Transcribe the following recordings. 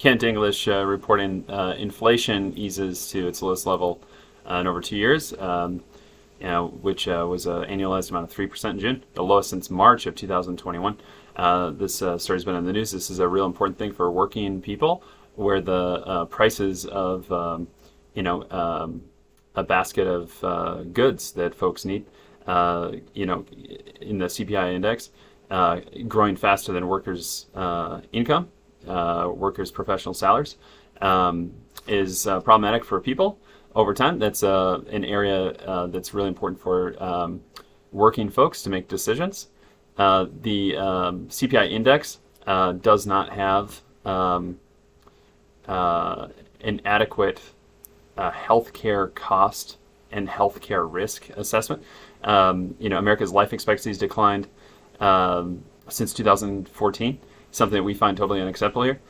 Kent English reporting inflation eases to its lowest level in over 2 years, which was an annualized amount of 3% in June, the lowest since March of 2021. This story's been in the news. This is a real important thing for working people, where the prices of a basket of goods that folks need, in the CPI index, growing faster than workers' income, workers' professional salaries, is problematic for people over time. That's an area that's really important for working folks to make decisions. The CPI index does not have an adequate healthcare cost and healthcare risk assessment. America's life expectancy has declined since 2014, something that we find totally unacceptable here.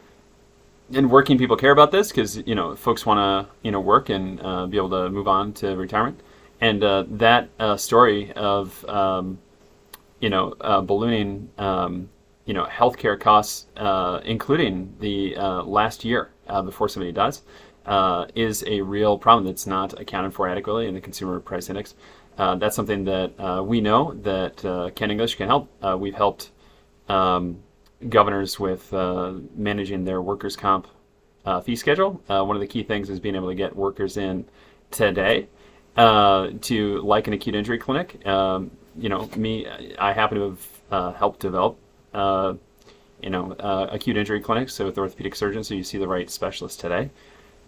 And working people care about this because folks want to work and be able to move on to retirement. And that story of ballooning healthcare costs, including the last year before somebody dies, is a real problem that's not accounted for adequately in the consumer price index. That's something that we know that Kent English can help. We've helped governors with managing their workers' comp fee schedule. One of the key things is being able to get workers in today to like an acute injury clinic. I happen to have helped develop acute injury clinics, so with orthopedic surgeons, so you see the right specialist today.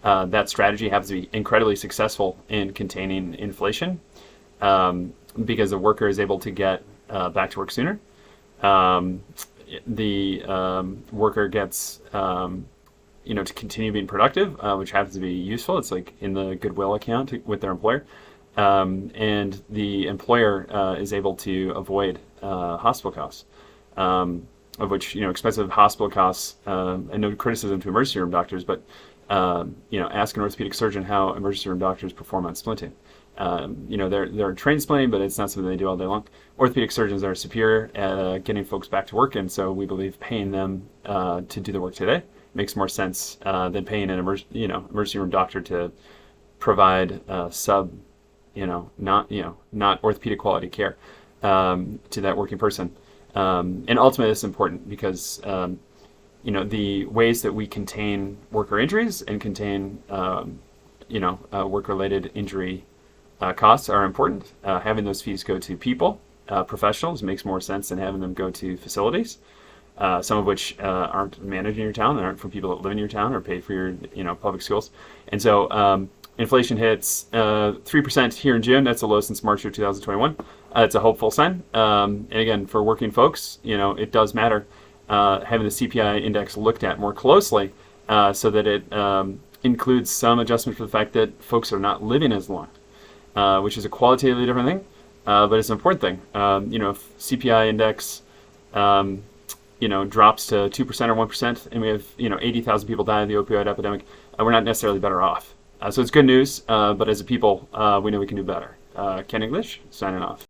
That strategy happens to be incredibly successful in containing inflation because the worker is able to get back to work sooner. The worker gets to continue being productive, which happens to be useful. It's like in the goodwill account with their employer. And the employer is able to avoid hospital costs, of which, expensive hospital costs, and no criticism to emergency room doctors, but ask an orthopedic surgeon how emergency room doctors perform on splinting. They're trained splinting, but it's not something they do all day long. Orthopedic surgeons are superior at getting folks back to work, and so we believe paying them to do the work today makes more sense than paying an emergency room doctor to provide not orthopedic quality care to that working person. And ultimately, this is important because the ways that we contain worker injuries and contain work-related injury costs are important. Having those fees go to people, professionals, makes more sense than having them go to facilities, some of which aren't managed in your town, and aren't from people that live in your town or pay for your public schools. And so inflation hits 3% here in June. That's the lowest since March of 2021. It's a hopeful sign. And again, for working folks, it does matter having the CPI index looked at more closely so that it includes some adjustment for the fact that folks are not living as long, which is a qualitatively different thing, but it's an important thing. If CPI index drops to 2% or 1%, and we have 80,000 people die of the opioid epidemic, we're not necessarily better off. So it's good news, but as a people, we know we can do better. Ken English, signing off.